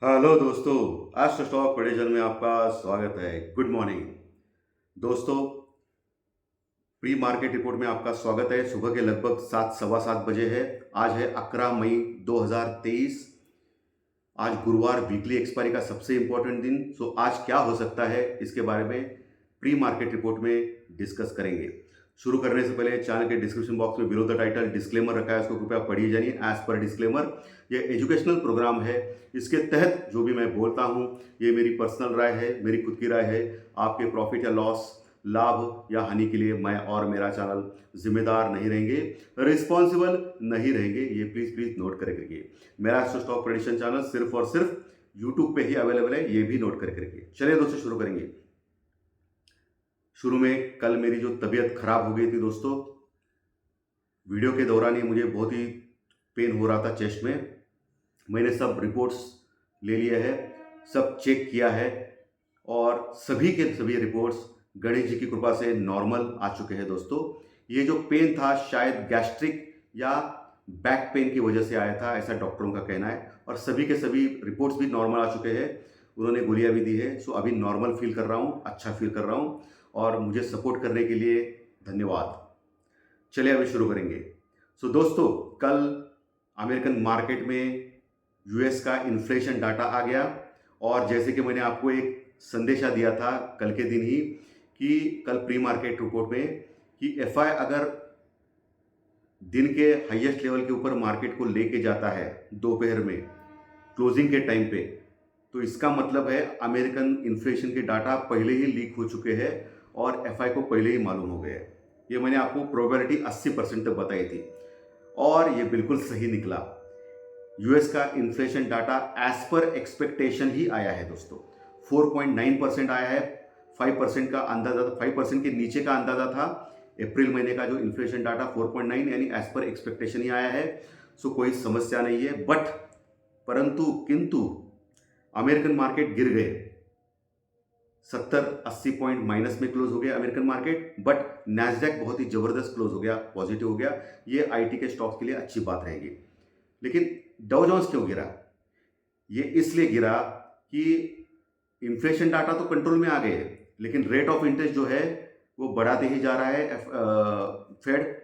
Hello दोस्तों। आज stock prediction में आपका स्वागत है। गुड मॉर्निंग दोस्तों। प्री मार्केट रिपोर्ट में आपका स्वागत है। सुबह के लगभग 7 सवा 7 बजे है। आज है 11 मई 2023। आज गुरुवार, वीकली एक्सपायरी का सबसे इंपॉर्टेंट दिन। सो आज क्या हो सकता है इसके बारे में प्री मार्केट रिपोर्ट में डिस्कस करेंगे। शुरू करने से पहले चैनल के डिस्क्रिप्शन बॉक्स में बिलो द टाइटल डिस्क्लेमर रखा है, उसको कृपया पढ़िए जानिए। एज पर डिस्क्लेमर, ये एजुकेशनल प्रोग्राम है। इसके तहत जो भी मैं बोलता हूँ ये मेरी पर्सनल राय है, मेरी खुद की राय है। आपके प्रॉफिट या लॉस, लाभ या हानि के लिए मैं और मेरा चैनल जिम्मेदार नहीं रहेंगे, रिस्पॉन्सिबल नहीं रहेंगे। ये प्लीज़ प्लीज़ नोट करके रखिए। मेरा स्टॉक प्रेडिक्शन चैनल सिर्फ और सिर्फ यूट्यूब पे ही अवेलेबल है, ये भी नोट करके रखिए। चलिए दोस्तों शुरू करेंगे। शुरू में कल मेरी जो तबीयत खराब हो गई थी दोस्तों, वीडियो के दौरान ही मुझे बहुत ही पेन हो रहा था चेस्ट में। मैंने सब रिपोर्ट्स ले लिए हैं, सब चेक किया है और सभी के सभी रिपोर्ट्स गणेश जी की कृपा से नॉर्मल आ चुके हैं दोस्तों। ये जो पेन था शायद गैस्ट्रिक या बैक पेन की वजह से आया था, ऐसा डॉक्टरों का कहना है। और सभी के सभी रिपोर्ट्स भी नॉर्मल आ चुके हैं, उन्होंने गोलियां भी दी है। सो अभी नॉर्मल फील कर रहा हूँ, अच्छा फील कर रहा हूँ और मुझे सपोर्ट करने के लिए धन्यवाद। चलिए अभी शुरू करेंगे। सो दोस्तों, कल अमेरिकन मार्केट में यूएस का इन्फ्लेशन डाटा आ गया और जैसे कि मैंने आपको एक संदेशा दिया था कल के दिन ही कि कल प्री मार्केट रिपोर्ट में कि एफआई अगर दिन के हाईएस्ट लेवल के ऊपर मार्केट को लेके जाता है दोपहर में क्लोजिंग के टाइम पे, तो इसका मतलब है अमेरिकन इन्फ्लेशन के डाटा पहले ही लीक हो चुके हैं और एफआई को पहले ही मालूम हो गया है। ये मैंने आपको प्रोबेबिलिटी 80% तक बताई थी और ये बिल्कुल सही निकला। यूएस का inflation data as per expectation ही आया है दोस्तों। 4.9% आया है। 5% का अंदाजा था, 5% के नीचे का अंदाजा था। अप्रैल महीने का जो इन्फ्लेशन डाटा 4.9 यानी एज पर एक्सपेक्टेशन ही आया है। सो कोई समस्या नहीं है। बट परंतु किंतु अमेरिकन मार्केट गिर गए, 70-80 पॉइंट माइनस में क्लोज हो गया अमेरिकन मार्केट। बट नैस्डैक बहुत ही जबरदस्त क्लोज हो गया, पॉजिटिव हो गया। ये आईटी के स्टॉक्स के लिए अच्छी बात रहेगी। लेकिन डाउ जोन्स क्यों गिरा? ये इसलिए गिरा कि इन्फ्लेशन डाटा तो कंट्रोल में आ गए लेकिन रेट ऑफ इंटरेस्ट जो है वो बढ़ाते ही जा रहा है फेड।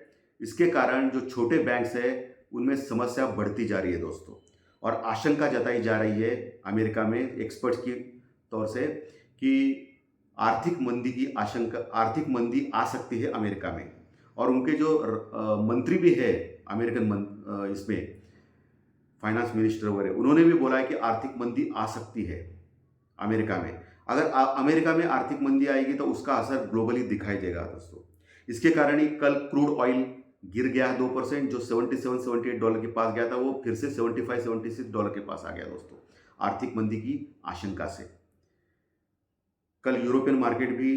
इसके कारण जो छोटे बैंक्स है उनमें समस्या बढ़ती जा रही है दोस्तों। और आशंका जताई जा रही है अमेरिका में एक्सपर्ट्स की तौर से कि आर्थिक मंदी आ सकती है अमेरिका में। और उनके जो मंत्री भी है अमेरिकन इसमें फाइनेंस मिनिस्टर वगैरह, उन्होंने भी बोला है कि आर्थिक मंदी आ सकती है अमेरिका में। अगर अमेरिका में आर्थिक मंदी आएगी तो उसका असर ग्लोबली दिखाई देगा दोस्तों। इसके कारण ही कल क्रूड ऑयल गिर गया है 2%, जो $77-78 के पास गया था वो फिर से $75-76 के पास आ गया दोस्तों, आर्थिक मंदी की आशंका से। कल यूरोपियन मार्केट भी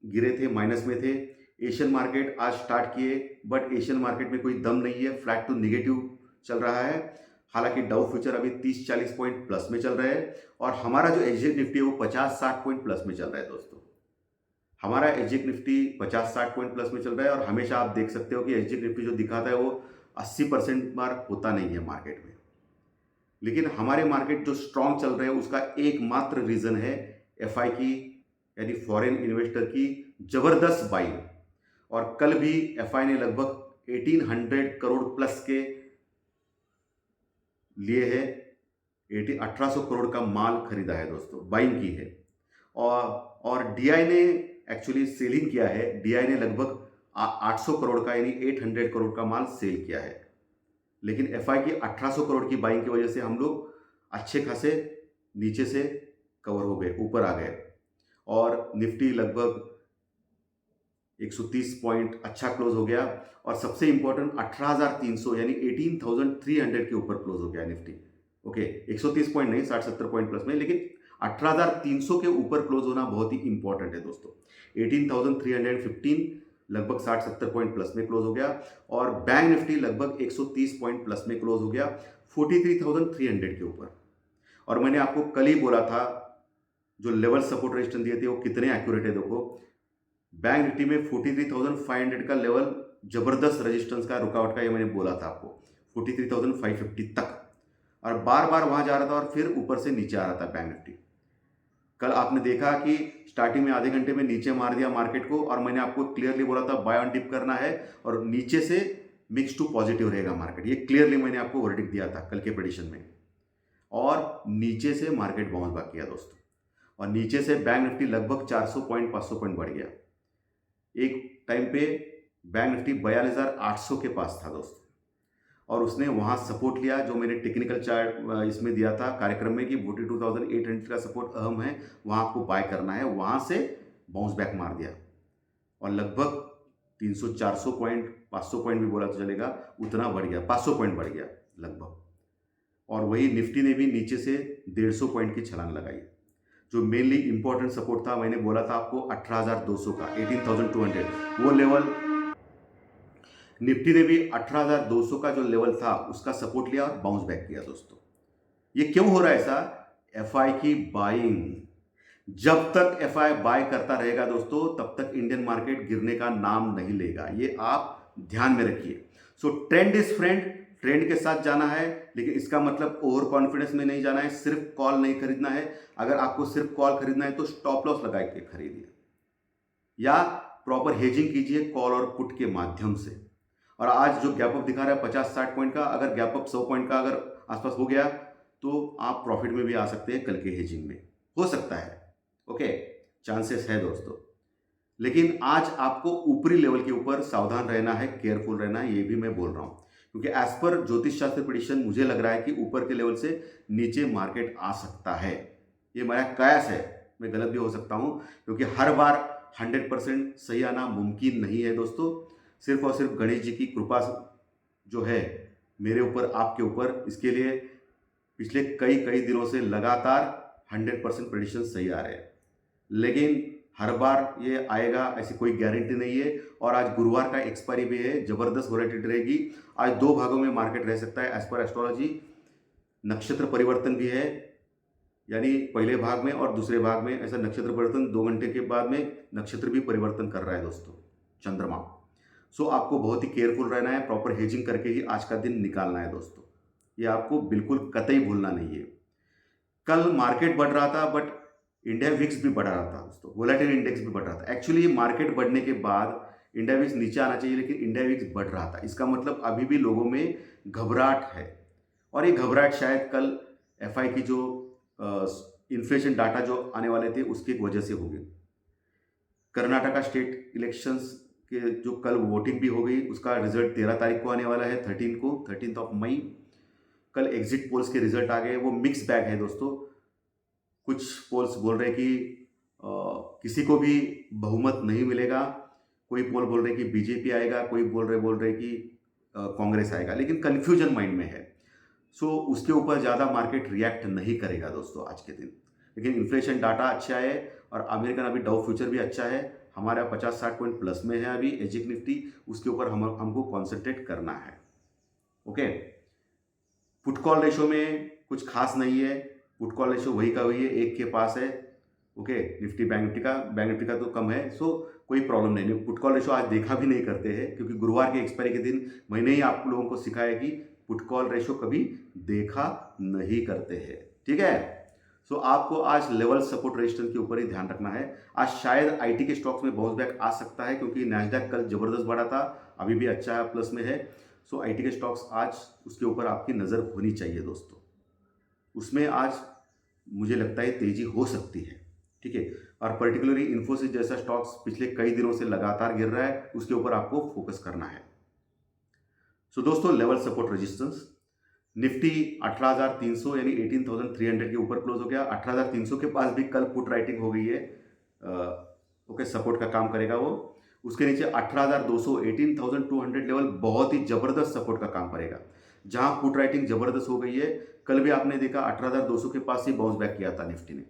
गिरे थे, माइनस में थे। एशियन मार्केट आज स्टार्ट किए बट एशियन मार्केट में कोई दम नहीं है, फ्लैट टू नेगेटिव चल रहा है। हालांकि डाउ फ्यूचर अभी 30-40 पॉइंट प्लस में चल रहा है और हमारा जो एग्जिट निफ्टी है वो 50-60 पॉइंट प्लस में चल रहा है दोस्तों। हमारा एग्जिट निफ्टी 50-60 पॉइंट प्लस में चल रहा है और हमेशा आप देख सकते हो कि एग्जिट निफ्टी जो दिखाता है वो 80% मार्क होता नहीं है मार्केट में। लेकिन हमारे मार्केट जो स्ट्रांग चल रहे हैं उसका एकमात्र रीजन है एफआई की, यानी फॉरेन इन्वेस्टर की जबरदस्त बाइंग। और कल भी एफआई ने लगभग 1800 करोड़ प्लस के लिए है, 1800 करोड़ का माल खरीदा है दोस्तों, बाइंग की है। और डीआई ने एक्चुअली सेलिंग किया है। डीआई ने लगभग 800 करोड़ का यानी 800 करोड़ का माल सेल किया है। लेकिन एफआई की 1800 करोड़ की बाइंग की वजह से हम लोग अच्छे खासे नीचे से कवर हो गए, ऊपर आ गए। और निफ्टी लगभग 130 पॉइंट अच्छा क्लोज हो गया। और सबसे इंपॉर्टेंट 18,300 यानी 18,300 के ऊपर क्लोज हो गया निफ्टी। ओके, 130 पॉइंट नहीं, 60-70 पॉइंट प्लस में, लेकिन 18,300 के ऊपर क्लोज होना बहुत ही इंपॉर्टेंट है दोस्तों। 18,315 लगभग 60-70 पॉइंट प्लस में क्लोज हो गया। और बैंक निफ्टी लगभग 130 पॉइंट प्लस में क्लोज हो गया 43,300 के ऊपर। और मैंने आपको कल ही बोला था जो लेवल सपोर्ट रेजिस्टेंस दिए थे वो कितने एक्यूरेट है देखो। बैंक निफ्टी में 43,500 का लेवल जबरदस्त रेजिस्टेंस का, रुकावट का, ये मैंने बोला था आपको, 43,550 तक। और बार बार वहाँ जा रहा था और फिर ऊपर से नीचे आ रहा था बैंक निफ्टी। कल आपने देखा कि स्टार्टिंग में आधे घंटे में नीचे मार दिया मार्केट को, और मैंने आपको क्लियरली बोला था बाय ऑन डिप करना है और नीचे से मिक्स टू पॉजिटिव रहेगा मार्केट। ये क्लियरली मैंने आपको वर्डिक्ट दिया था कल के प्रेडिक्शन में, और नीचे से मार्केट बाउंस बैक किया दोस्तों, और नीचे से बैंक निफ्टी लगभग 400 पॉइंट 500 पॉइंट बढ़ गया। एक टाइम पे बैंक निफ्टी 42,800 के पास था दोस्तों, और उसने वहाँ सपोर्ट लिया जो मैंने टेक्निकल चार्ट इसमें दिया था कार्यक्रम में कि 42,800 का सपोर्ट अहम है, वहाँ आपको बाय करना है। वहाँ से बाउंस बैक मार दिया और लगभग 300 400 पॉइंट 500 पॉइंट भी बोला तो चलेगा, उतना बढ़ गया, 500 पॉइंट बढ़ गया लगभग। और वही निफ्टी ने भी नीचे से 150 पॉइंट की छलांग लगाई। जो मेनली इंपॉर्टेंट सपोर्ट था, मैंने बोला था आपको 18,200 का, 18,200 वो लेवल, निफ्टी ने भी 18,200 का जो लेवल था उसका सपोर्ट लिया और बाउंस बैक किया दोस्तों। ये क्यों हो रहा है ऐसा? एफआई की बाइंग। जब तक एफआई बाय करता रहेगा दोस्तों, तब तक इंडियन मार्केट गिरने का नाम नहीं लेगा, ये आप ध्यान में रखिए। सो ट्रेंड इज फ्रेंड, ट्रेंड के साथ जाना है, लेकिन इसका मतलब ओवर कॉन्फिडेंस में नहीं जाना है। सिर्फ कॉल नहीं खरीदना है। अगर आपको सिर्फ कॉल खरीदना है तो स्टॉप लॉस लगा के खरीदिए या प्रॉपर हेजिंग कीजिए कॉल और पुट के माध्यम से। और आज जो गैप अप दिखा रहा है 50-60 पॉइंट का, अगर गैप अप 100 पॉइंट का अगर आसपास हो गया तो आप प्रॉफिट में भी आ सकते हैं कल के हेजिंग में, हो सकता है। ओके, चांसेस है दोस्तों। लेकिन आज आपको ऊपरी लेवल के ऊपर सावधान रहना है, केयरफुल रहना है, ये भी मैं बोल रहा हूं, क्योंकि एज पर ज्योतिष शास्त्र प्रेडिक्शन मुझे लग रहा है कि ऊपर के लेवल से नीचे मार्केट आ सकता है। ये मेरा कयास है, मैं गलत भी हो सकता हूं, क्योंकि हर बार 100% सही आना मुमकिन नहीं है दोस्तों। सिर्फ और सिर्फ गणेश जी की कृपा जो है मेरे ऊपर, आपके ऊपर, इसके लिए पिछले कई दिनों से लगातार 100% प्रेडिक्शन सही आ रहे हैं। लेकिन हर बार ये आएगा ऐसी कोई गारंटी नहीं है। और आज गुरुवार का एक्सपायरी भी है, जबरदस्त वोलेटिलिटी रहेगी। आज 2 भागों में मार्केट रह सकता है एज पर एस्ट्रोलॉजी। नक्षत्र परिवर्तन भी है, यानी पहले भाग में और दूसरे भाग में ऐसा नक्षत्र परिवर्तन, 2 घंटे के बाद में नक्षत्र भी परिवर्तन कर रहा है दोस्तों, चंद्रमा। सो आपको बहुत ही केयरफुल रहना है, प्रॉपर हेजिंग करके ही आज का दिन निकालना है दोस्तों। ये आपको बिल्कुल कतई भूलना नहीं है। कल मार्केट बढ़ रहा था बट इंडिया विक्स भी बढ़ रहा था दोस्तों, वोलेटाइल इंडेक्स भी बढ़ रहा था। एक्चुअली मार्केट बढ़ने के बाद इंडिया विक्स नीचे आना चाहिए, लेकिन इंडिया विक्स बढ़ रहा था। इसका मतलब अभी भी लोगों में घबराहट है, और ये घबराहट शायद कल एफआई की जो इन्फ्लेशन डाटा जो आने वाले थे उसकी वजह से होगी। कर्नाटका स्टेट इलेक्शंस के जो कल वोटिंग भी हो गई, उसका रिजल्ट 13 तारीख को आने वाला है, 13th ऑफ मई। कल एग्जिट पोल्स के रिजल्ट आ गए, वो मिक्स बैग है दोस्तों। कुछ पोल्स बोल रहे कि किसी को भी बहुमत नहीं मिलेगा, कोई पोल बोल रहे कि बीजेपी आएगा, कोई बोल रहे कि कांग्रेस आएगा, लेकिन कन्फ्यूजन माइंड में है। सो उसके ऊपर ज़्यादा मार्केट रिएक्ट नहीं करेगा दोस्तों आज के दिन। लेकिन इन्फ्लेशन डाटा अच्छा है, और अमेरिकन अभी डाउ फ्यूचर भी अच्छा है, हमारा 50-60 पॉइंट प्लस में है अभी एजिक निफ्टी, उसके ऊपर हमको कॉन्सेंट्रेट करना है। ओके, पुट कॉल रेशो में कुछ खास नहीं है, पुट कॉल रेशो वही का वही है, 1 के पास है। ओके, निफ्टी बैंक निफ्टी का तो कम है, सो कोई प्रॉब्लम नहीं। पुट कॉल रेशो आज देखा भी नहीं करते हैं, क्योंकि गुरुवार के एक्सपायरी के दिन मैंने ही आप लोगों को सिखाया कि पुट कॉल रेशो कभी देखा नहीं करते हैं। ठीक है, सो आपको आज लेवल सपोर्ट रेजिस्टेंस के ऊपर ही ध्यान रखना है। आज शायद आईटी के स्टॉक्स में बाउंस बैक आ सकता है, क्योंकि नैस्डैक कल जबरदस्त बढ़ा था, अभी भी अच्छा है, प्लस में है। सो आईटी के स्टॉक्स आज उसके ऊपर आपकी नज़र होनी चाहिए दोस्तों, उसमें आज मुझे लगता है तेजी हो सकती है। ठीक है, और पर्टिकुलरली इन्फोसिस जैसा स्टॉक्स पिछले कई दिनों से लगातार गिर रहा है, उसके ऊपर आपको फोकस करना है। सो दोस्तों, लेवल सपोर्ट रेजिस्टेंस, निफ्टी 18,300 यानी 18,300 के ऊपर क्लोज हो गया। 18,300 के पास भी कल पुट राइटिंग हो गई है, ओके, सपोर्ट का काम करेगा वो। उसके नीचे 18,200 18,200 लेवल बहुत ही जबरदस्त सपोर्ट का काम करेगा, जहां पुट राइटिंग जबरदस्त हो गई है। कल भी आपने देखा 18,200 के पास ही बाउंस बैक किया था निफ्टी ने।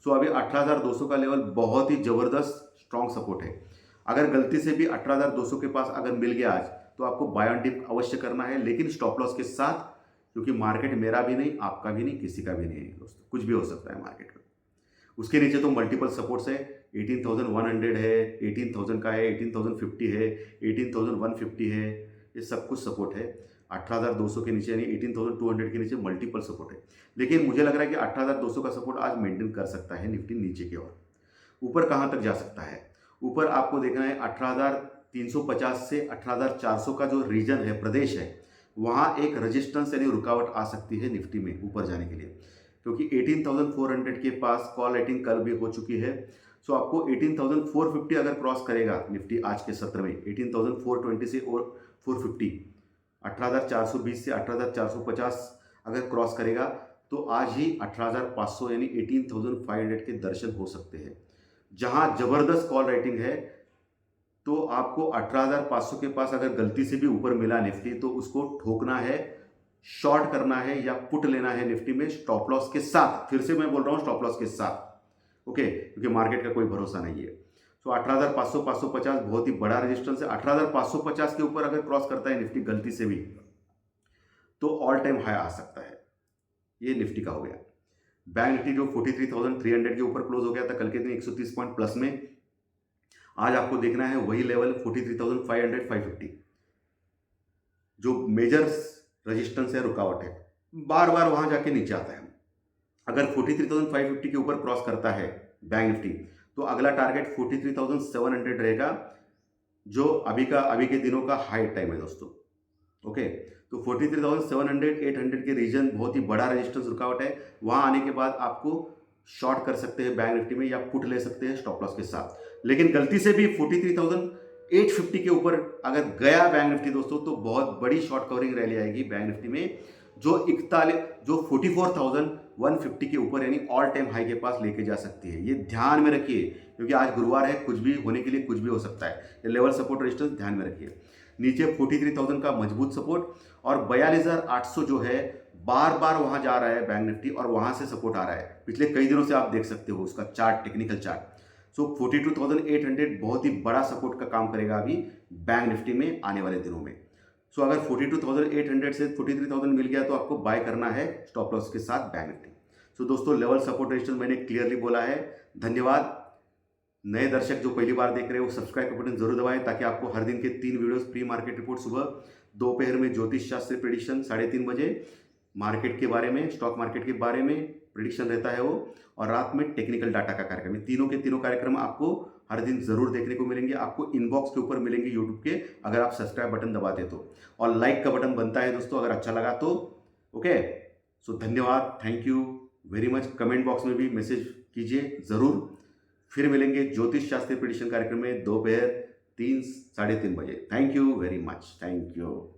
सो अभी 18,200 का लेवल बहुत ही जबरदस्त स्ट्रॉन्ग सपोर्ट है। अगर गलती से भी 18,200 के पास अगर मिल गया आज, तो आपको बाय ऑन डिप अवश्य करना है, लेकिन स्टॉप लॉस के साथ, क्योंकि मार्केट मेरा भी नहीं, आपका भी नहीं, किसी का भी नहीं है दोस्तों, कुछ भी हो सकता है मार्केट में। उसके नीचे तो मल्टीपल सपोर्ट्स है, 18,100 है, 18,000 का है, 18,050 है, 18,150 है, ये सब कुछ सपोर्ट है। 18,200 के नीचे यानी 18,200 के नीचे मल्टीपल सपोर्ट है, लेकिन मुझे लग रहा है कि 18,200 का सपोर्ट आज मेंटेन कर सकता है निफ्टी नीचे की ओर। ऊपर कहाँ तक जा सकता है? ऊपर आपको देखना है 18,350 से 18,400 का जो रीजन है, प्रदेश है, वहाँ एक रेजिस्टेंस यानी रुकावट आ सकती है निफ्टी में ऊपर जाने के लिए, क्योंकि 18,400 के पास कॉल राइटिंग कल भी हो चुकी है। सो आपको 18,450 अगर क्रॉस करेगा निफ्टी आज के सत्र में, 18,420 से और 450, 18,420 से 18,450 अगर क्रॉस करेगा तो आज ही 18,500 यानी 18,500 के दर्शन हो सकते हैं। जहां जबरदस्त कॉल राइटिंग है, तो आपको 18,500 के पास अगर गलती से भी ऊपर मिला निफ्टी तो उसको ठोकना है, शॉर्ट करना है या पुट लेना है निफ्टी में स्टॉप लॉस के साथ। फिर से मैं बोल रहा हूं स्टॉप लॉस के साथ, ओके, क्योंकि मार्केट का कोई भरोसा नहीं है। सो 18,500 550 बहुत ही बड़ा रेजिस्टेंस है। 18,550 के ऊपर अगर क्रॉस करता है निफ्टी गलती से भी तो ऑल टाइम हाई आ सकता है। ये निफ्टी का हो गया। बैंक निफ्टी जो 43,300 के ऊपर क्लोज हो गया था कल के दिन 130 पॉइंट प्लस में, आज आपको देखना है वही लेवल 43,500 550 जो मेजर रेजिस्टेंस है, रुकावट है, बार बार वहां जाके नीचे आता है। अगर 43,550 के ऊपर क्रॉस करता है बैंक निफ्टी तो अगला टारगेट 43,700 रहेगा, जो अभी के दिनों का हाई टाइम है दोस्तों, ओके। तो 43,700 800 के रीजन बहुत ही बड़ा रेजिस्टेंस रुकावट है। वहां आने के बाद आपको शॉर्ट कर सकते हैं बैंक निफ्टी में या पुट ले सकते हैं स्टॉप लॉस के साथ। लेकिन गलती से भी 43,850 के ऊपर अगर गया बैंक निफ्टी दोस्तों तो बहुत बड़ी शॉर्ट कवरिंग रैली आएगी बैंक निफ्टी में, जो 44,150 के ऊपर यानी ऑल टाइम हाई के पास लेके जा सकती है। ये ध्यान में रखिए, क्योंकि आज गुरुवार है, कुछ भी होने के लिए कुछ भी हो सकता है। ये लेवल सपोर्ट रेजिस्टेंस ध्यान में रखिए। नीचे 43,000 का मजबूत सपोर्ट और 42,800 जो है बार बार वहां जा रहा है बैंक निफ्टी और वहां से सपोर्ट आ रहा है। पिछले कई दिनों से आप देख सकते हो उसका चार्ट, टेक्निकल चार्ट। सो 42,800 बहुत ही बड़ा सपोर्ट का काम करेगा अभी बैंक निफ्टी में आने वाले दिनों में। सो अगर 42,800 से 43,000 मिल गया तो आपको बाय करना है स्टॉप लॉस के साथ बैंक निफ्टी। सो दोस्तों लेवल सपोर्ट रेजिस्टेंस मैंने क्लियरली बोला है। धन्यवाद। नए दर्शक जो पहली बार देख रहे हो सब्सक्राइब का बटन जरूर दबाएं, ताकि आपको हर दिन के 3 वीडियोस प्री मार्केट रिपोर्ट, सुबह दोपहर में ज्योतिष शास्त्र प्रेडिक्शन 3:30 बजे मार्केट के बारे में, स्टॉक मार्केट के बारे में प्रेडिक्शन रहता है वो, और रात में टेक्निकल डाटा का कार्यक्रम। तीनों के तीनों कार्यक्रम आपको हर दिन जरूर देखने को मिलेंगे। आपको इनबॉक्स के ऊपर मिलेंगे यूट्यूब के, अगर आप सब्सक्राइब बटन दबाते तो, और लाइक का बटन बनता है दोस्तों अगर अच्छा लगा तो, ओके। सो धन्यवाद, thank you very much. Comment box में भी मैसेज कीजिए जरूर। फिर मिलेंगे ज्योतिष शास्त्री प्रेडिक्शन कार्यक्रम में दोपहर 3 साढ़े 3 बजे। Thank you very much, thank you.